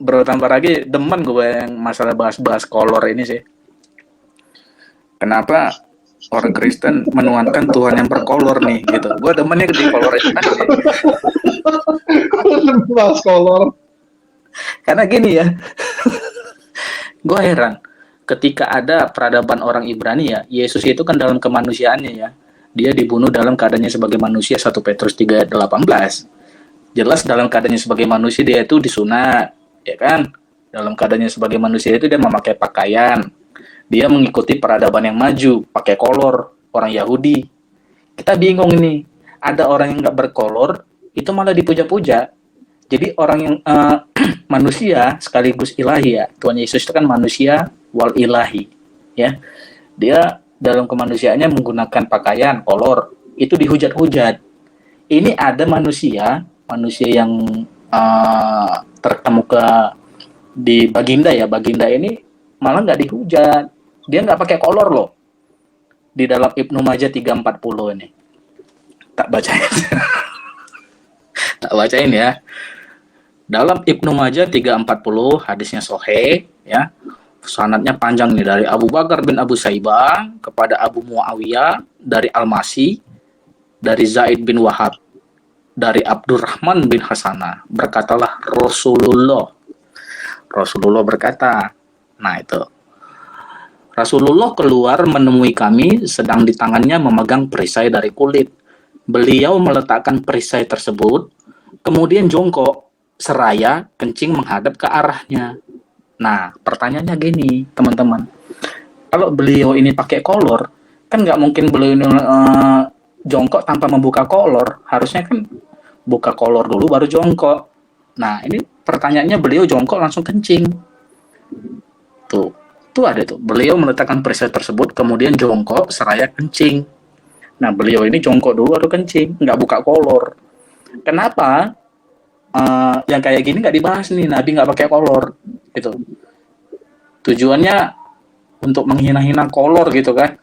Bro, tambah lagi demen gue yang masalah bahas-bahas kolor ini sih. Kenapa orang Kristen menuankan Tuhan yang berkolor nih gitu. Gue demennya di kolor itu tadi. Bahas kolor. Karena gini ya, gue heran ketika ada peradaban orang Ibrani ya, Yesus itu kan dalam kemanusiaannya ya, dia dibunuh dalam keadaannya sebagai manusia 1 Petrus 3:18. Jelas dalam keadaannya sebagai manusia dia itu disunat, ya kan? Dalam keadaannya sebagai manusia itu dia memakai pakaian. Dia mengikuti peradaban yang maju, pakai kolor, orang Yahudi. Kita bingung ini, ada orang yang nggak berkolor, itu malah dipuja-puja. Jadi orang yang manusia sekaligus ilahi ya. Tuhan Yesus itu kan manusia wal ilahi, ya. Dia dalam kemanusiaannya menggunakan pakaian kolor, itu dihujat-hujat. Ini ada manusia yang terkemuka di Baginda ya. Baginda ini malah nggak dihujat. Dia nggak pakai kolor loh. Di dalam Ibnu Majah 340 ini. Tak bacain. Tak bacain ya. Dalam Ibnu Majah 340 hadisnya sahih ya. Sanadnya panjang nih dari Abu Bakar bin Abu Saibah kepada Abu Muawiyah, dari Al-Masih, dari Zaid bin Wahab, dari Abdurrahman bin Hasanah. Berkatalah Rasulullah berkata, nah itu, Rasulullah keluar menemui kami sedang di tangannya memegang perisai dari kulit. Beliau meletakkan perisai tersebut, kemudian jongkok, seraya kencing menghadap ke arahnya. Nah, pertanyaannya gini, teman-teman. Kalau beliau ini pakai kolor, kan nggak mungkin beliau ini jongkok tanpa membuka kolor. Harusnya kan buka kolor dulu baru jongkok. Nah, ini pertanyaannya beliau jongkok langsung kencing. Tuh ada tuh. Beliau meletakkan perisai tersebut, kemudian jongkok, seraya kencing. Nah, beliau ini jongkok dulu baru kencing, nggak buka kolor. Kenapa? Yang kayak gini nggak dibahas nih, Nabi nggak pakai kolor gitu. Tujuannya untuk menghina-hina kolor gitu kan.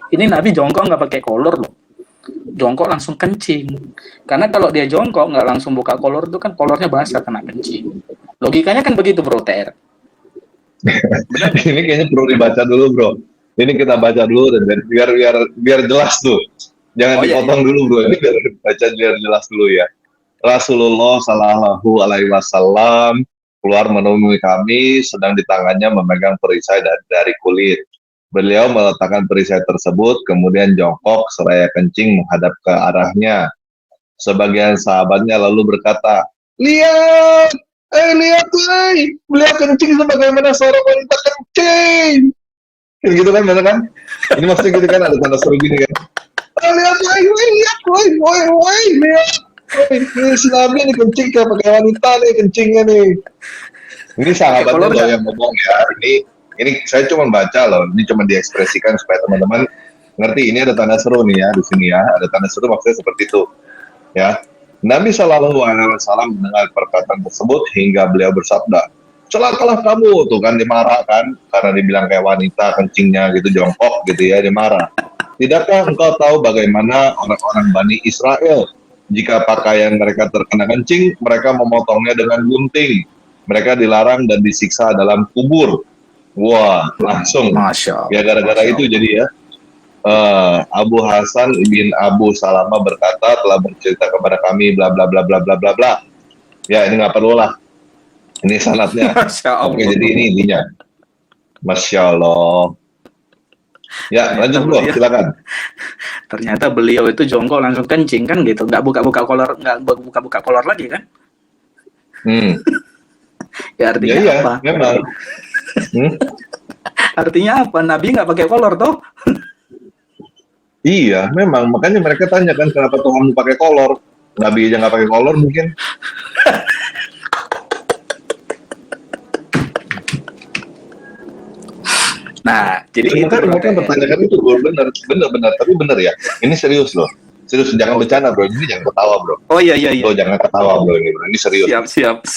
Ini Nabi jongkok nggak pakai kolor loh, jongkok langsung kencing. Karena kalau dia jongkok nggak langsung buka kolor itu kan kolornya basah kena kencing. Logikanya kan begitu bro TR. Ini kayaknya perlu dibaca dulu bro. Ini kita baca dulu dan biar jelas tuh. Jangan dipotong dulu bro. Ini biar dibaca biar jelas dulu ya. Rasulullah Shallallahu Alaihi Wasallam keluar menemui kami sedang di tangannya memegang perisai dari kulit. Beliau meletakkan perisai tersebut kemudian jongkok seraya kencing menghadap ke arahnya. Sebagian sahabatnya lalu berkata, lihat, lihat, beliau kencing sebagaimana seorang wanita kencing. Gitu kan, bener kan? Ini maksudnya gitu kan, ada tanda seru gini kan. Lihat, lihat. Ini si Nabi nih kencing kayak pakai wanita nih kencingnya nih. Ini sahabatnya loh yang ngomong ya. Ini saya cuma baca loh. Ini cuma diekspresikan supaya teman-teman ngerti. Ini ada tanda seru nih ya di sini ya. Ada tanda seru maksudnya seperti itu. Ya, Nabi Shallallahu Alaihi Wasallam mendengar perkataan tersebut hingga beliau bersabda, celakalah kamu, tuh kan dimarah kan karena dibilang kayak wanita kencingnya gitu jongkok gitu ya, dimarah. Tidakkah engkau tahu bagaimana orang-orang Bani Israel jika pakaian mereka terkena kencing, mereka memotongnya dengan gunting. Mereka dilarang dan disiksa dalam kubur. Wah, langsung. Ya gara-gara itu jadi ya. Abu Hasan bin Abu Salama berkata telah bercerita kepada kami bla bla bla bla bla bla bla. Ya ini nggak perlu lah. Ini sanadnya. Oke, jadi ini intinya. Masya Allah. Ya lanjut bro, silakan. Ternyata beliau itu jongkok langsung kencing kan gitu, nggak buka-buka kolor lagi kan? Ya artinya ya, apa? Memang. Artinya apa? Nabi nggak pakai kolor toh? Iya, memang. Makanya mereka tanya kan kenapa Tuhan pakai kolor. Nabi aja nggak pakai kolor mungkin. Nah, jadi itu mereka bertanyakan itu benar, tapi benar ya. Ini serius loh. Serius, jangan bercanda bro. Ini jangan ketawa bro. Oh iya. Bro, jangan ketawa bro ini bro. Ini serius. Siap.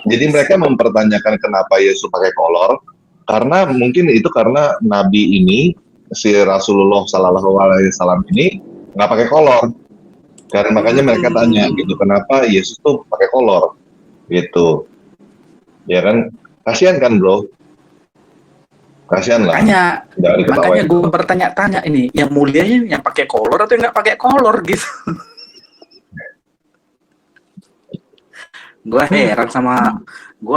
Jadi mereka mempertanyakan kenapa Yesus pakai kolor. Karena mungkin itu karena Nabi ini si Rasulullah Shallallahu Alaihi Wasallam ini nggak pakai kolor. Karena makanya mereka tanya gitu, kenapa Yesus tuh pakai kolor gitu, ya kan? Kasihan kan bro, kasihan lah, Makanya jangan makanya diketawain. gue bertanya-tanya ini, yang mulia ini yang pakai kolor atau yang nggak pakai kolor gitu. Gue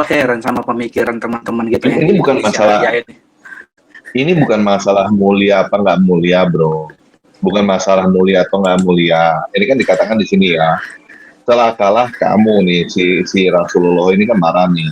heran sama pemikiran teman-teman kita yang Ini di bukan Indonesia masalah, Raya ini. ini bukan masalah mulia apa nggak mulia bro, bukan masalah mulia atau nggak mulia. Ini kan dikatakan di sini ya, celakalah kamu nih, si Rasulullah ini kan marah nih.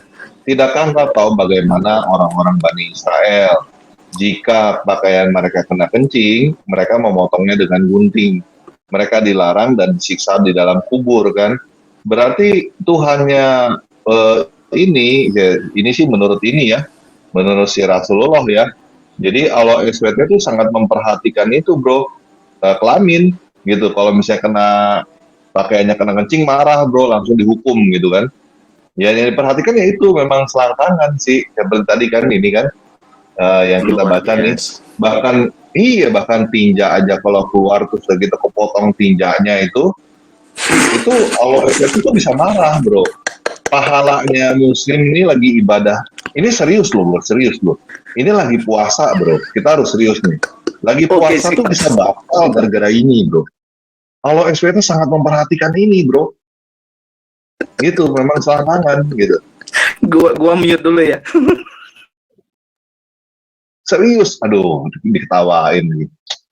Tidakkah kau tahu bagaimana orang-orang Bani Israel jika pakaian mereka kena kencing, mereka memotongnya dengan gunting. Mereka dilarang dan disiksa di dalam kubur kan. Berarti Tuhannya eh, ini, ya, ini sih menurut ini ya, menurut si Rasulullah ya. Jadi Allah SWT itu sangat memperhatikan itu bro, kelamin gitu. Kalau misalnya kena pakaiannya kena kencing marah bro, langsung dihukum gitu kan. Ya yang diperhatikan ya itu memang selangkangan sih. Seperti tadi kan ini kan yang kita Luar baca nih, biasa. bahkan iya bahkan tinja aja kalau keluar terus udah kita kepotong tinjanya itu Allah itu bisa marah bro. Pahalanya muslim ini lagi ibadah, ini serius loh bro, serius loh, ini lagi puasa bro, kita harus serius nih, lagi Oke, puasa tuh siap. bisa batal gara-gara ini bro. Allah SWT sangat memperhatikan ini bro, gitu memang selangkangan gitu. Gua mute dulu ya. Serius, aduh, diketawain nih.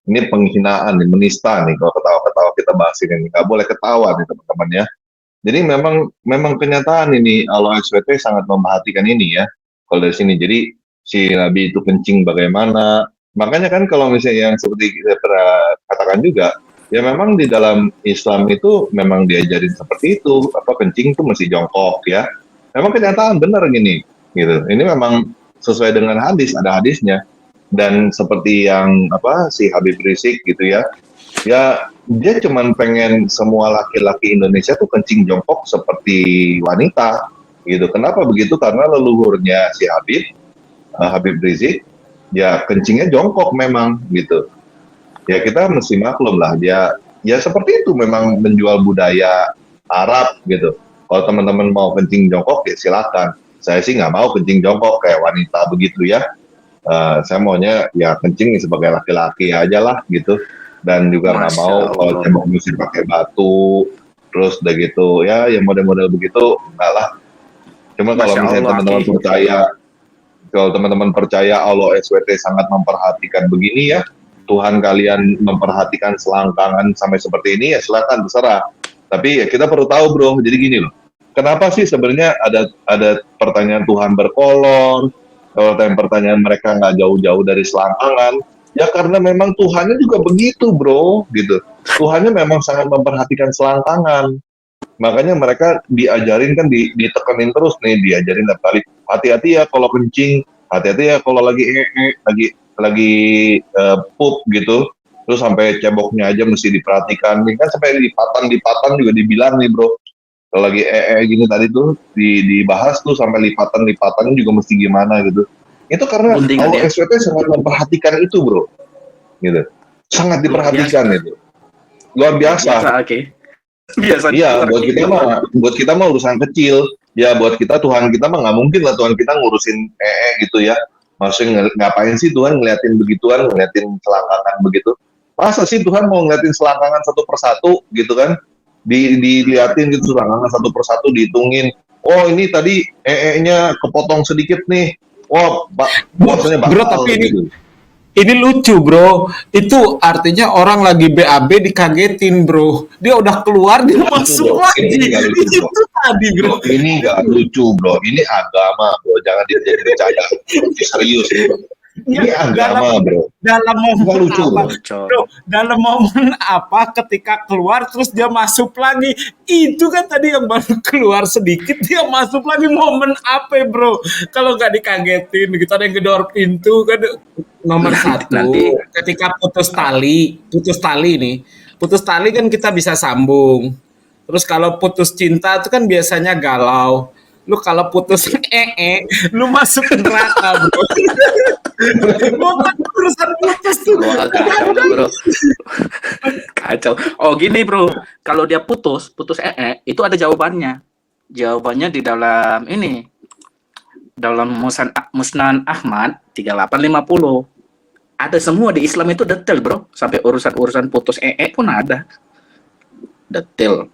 Ini penghinaan nih, menista nih kalau ketawa-ketawa kita bahas ini. Nggak boleh ketawa nih teman-teman ya. Jadi memang kenyataan ini Allah SWT sangat memperhatikan ini ya. Kalau dari sini, jadi si Nabi itu kencing bagaimana. Makanya kan kalau misalnya yang seperti kita pernah katakan juga, ya memang di dalam Islam itu memang diajarin seperti itu. Apa kencing itu mesti jongkok ya. Memang kenyataan benar gini, gitu. Ini memang sesuai dengan hadis, ada hadisnya. Dan seperti yang apa si Habib Rizik gitu ya, ya dia cuman pengen semua laki-laki Indonesia tuh kencing jongkok seperti wanita gitu. Kenapa begitu? Karena leluhurnya si Habib Rizik ya kencingnya jongkok memang gitu. Ya kita mesti maklum lah, dia ya seperti itu memang menjual budaya Arab gitu. Kalau teman-teman mau kencing jongkok ya silakan. Saya sih nggak mau kencing jongkok kayak wanita begitu ya. Saya maunya ya kencing sebagai laki-laki aja lah gitu, dan juga nggak Masya mau kalau Allah. cebok mesin pakai batu terus udah gitu ya yang model-model begitu enggak lah. Cuma kalau Masya misalnya Allah, teman-teman Ki. percaya, kalau teman-teman percaya Allah SWT sangat memperhatikan begini ya, Tuhan kalian memperhatikan selangkangan sampai seperti ini ya silakan terserah. Tapi ya kita perlu tahu bro, jadi gini loh, kenapa sih sebenarnya ada pertanyaan Tuhan berkolor, kalau pertanyaan mereka nggak jauh-jauh dari selangkangan, ya karena memang Tuhannya juga begitu bro, gitu. Tuhannya memang sangat memperhatikan selangkangan. Makanya mereka diajarin kan ditekenin terus nih, diajarin tiap kali. Hati-hati ya kalau kencing, hati-hati ya kalau lagi pup gitu. Terus sampai ceboknya aja mesti diperhatikan. Nih kan sampai lipatan juga dibilang nih bro. Kalau lagi gini tadi tuh dibahas tuh sampai lipatan juga mesti gimana gitu. Itu karena Guntingan Allah ya. SWT sangat memperhatikan itu bro, gitu. Sangat Luar biasa. diperhatikan itu. Luar Luar biasa, biasa. Ki. Biasa Iya, dengar, Ki. buat kita mah urusan kecil. Ya buat kita Tuhan kita mah nggak mungkin lah Tuhan kita ngurusin gitu ya. Maksudnya ngapain sih Tuhan ngeliatin begituan, ngeliatin selangkangan begitu? Masa sih Tuhan mau ngeliatin selangkangan satu persatu gitu kan? Diliatin gitu selangkangan satu persatu dihitungin. Oh ini tadi nya kepotong sedikit nih. Wah, puasanya Bro, batal tapi gitu. ini lucu bro. Itu artinya orang lagi BAB dikagetin bro. Dia udah keluar dia Lucu, masuk bro. lagi. Ini nggak lucu, bro. Itu tadi bro. Bro, ini nggak lucu bro, ini agama bro, jangan dia jadi bercanda, ini serius bro, ini Ya, agama bro, dalam nggak momen lucu apa bro. bro, dalam momen apa ketika keluar terus dia masuk lagi, itu kan tadi yang baru keluar sedikit dia masuk lagi, momen apa bro? Kalau nggak dikagetin gitu, ada yang gedor pintu kan. Nomor satu, Nanti ketika putus tali kan kita bisa sambung. Terus kalau putus cinta itu kan biasanya galau. Lu kalau putus lu masuk neraka, bro. Bukan urusan putus tuh. Wah, kacau tuh, bro. Kacau. Oh, gini, bro. Kalau dia putus itu ada jawabannya. Jawabannya di dalam ini. Dalam Musnan Ahmad 3850. Ada semua di Islam itu detail, bro. Sampai urusan-urusan putus pun ada. Detail.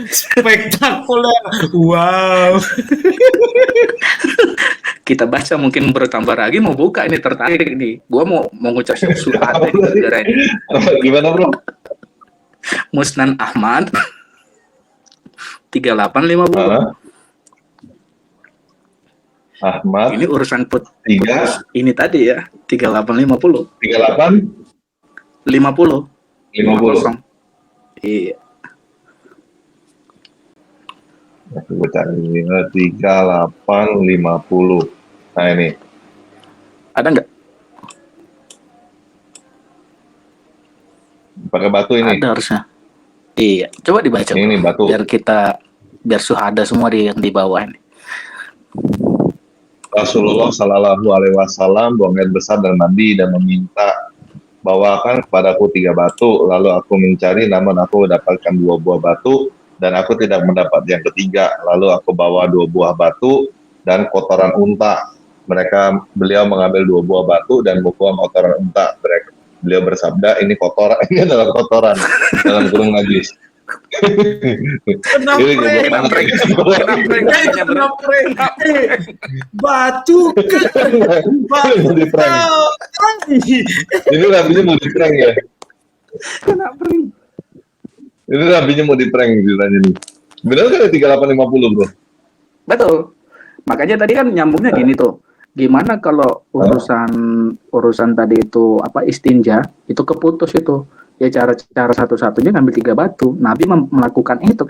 Spektakuler. Wow. Kita baca mungkin bertambah lagi, mau buka ini, tertarik ini. Gua mau ngucap surat gara-gara ini. Gimana bro? Musnan Ahmad 3850. Ahmad Ini urusan putus 3 ini tadi ya, 3850. 38 50. 50. Iya. Aku cari 3850. Nah ini Ada nggak? pakai batu ini. Ada harusnya. Iya, coba dibaca. Ini batu. Biar suhada semua yang di bawah ini. Rasulullah Shallallahu Alaihi Wasallam buang air besar dan mandi dan meminta bawakan kepadaku 3 batu. Lalu aku mencari, namun aku mendapatkan 2 buah batu dan aku tidak mendapat yang ketiga. Lalu aku bawa 2 buah batu dan kotoran unta. Beliau mengambil 2 buah batu dan membuang kotoran unta. Beliau bersabda, ini kotoran, ini adalah kotoran dalam kurung najis. Kenapa? Batu kan? Mau di-prank. Ini rabinya mau di-prank ya. Ini rabinya mau di-prank ceritanya nih. Benar kan 3850 bro? Betul. Makanya tadi kan nyambungnya gini tuh. Gimana kalau urusan tadi itu istinja itu keputus itu. Ya cara satu-satunya ngambil 3 batu. Nabi melakukan itu.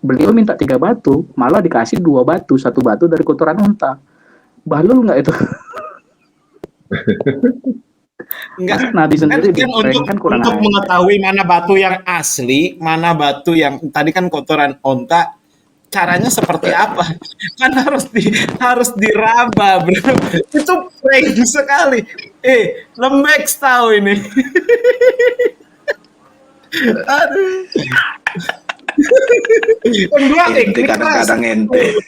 Beliau minta 3 batu, malah dikasih 2 batu, 1 batu dari kotoran unta. Bahlul nggak itu? Enggak. Nabi sendiri Kan kurang untuk mengetahui mana batu yang asli, mana batu yang tadi kan kotoran unta, caranya seperti apa? Kan harus diraba, bro. Itu prank sekali. Lembek tahu ini. Aduh. Ente kadang-kadang ente.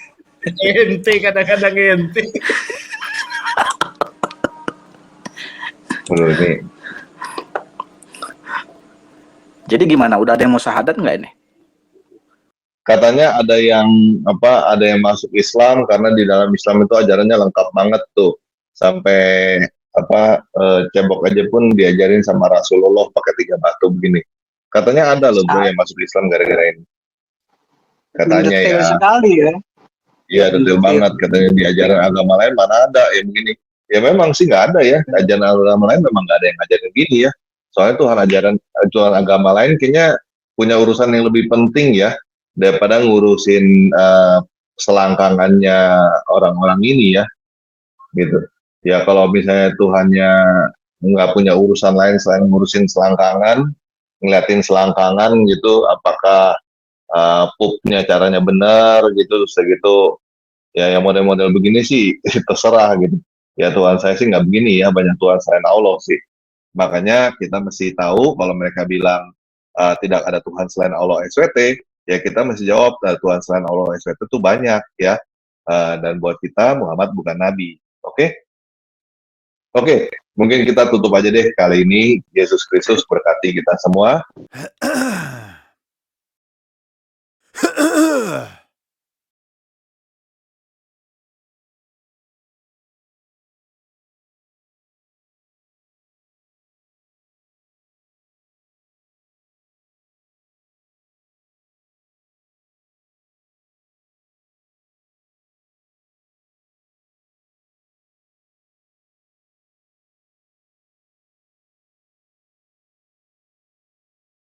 Kadang-kadang ente. Ini. Jadi gimana? Udah ada yang mau syahadat nggak ini? Katanya ada yang masuk Islam karena di dalam Islam itu ajarannya lengkap banget tuh. Sampai cebok aja pun diajarin sama Rasulullah pakai 3 batu begini. Katanya ada loh bro yang masuk Islam gara-gara ini. Katanya detail ya. sekali ya. Iya detail banget, katanya di ajaran agama lain mana ada yang begini. Ya memang sih nggak ada ya, ajaran agama lain memang nggak ada yang ngajarin gini ya. Soalnya Tuhan agama lain kayaknya punya urusan yang lebih penting ya daripada ngurusin selangkangannya orang-orang ini ya, gitu. Ya kalau misalnya Tuhannya nggak punya urusan lain selain ngurusin selangkangan, ngeliatin selangkangan gitu, apakah pupnya caranya benar gitu, segitu ya yang model-model begini sih terserah gitu. Ya Tuhan saya sih nggak begini ya, banyak Tuhan selain Allah sih. Makanya kita mesti tahu kalau mereka bilang tidak ada Tuhan selain Allah SWT, ya kita mesti jawab Tuhan selain Allah SWT itu banyak ya. Dan buat kita Muhammad bukan Nabi. Oke, mungkin kita tutup aja deh kali ini. Yesus Kristus berkati kita semua.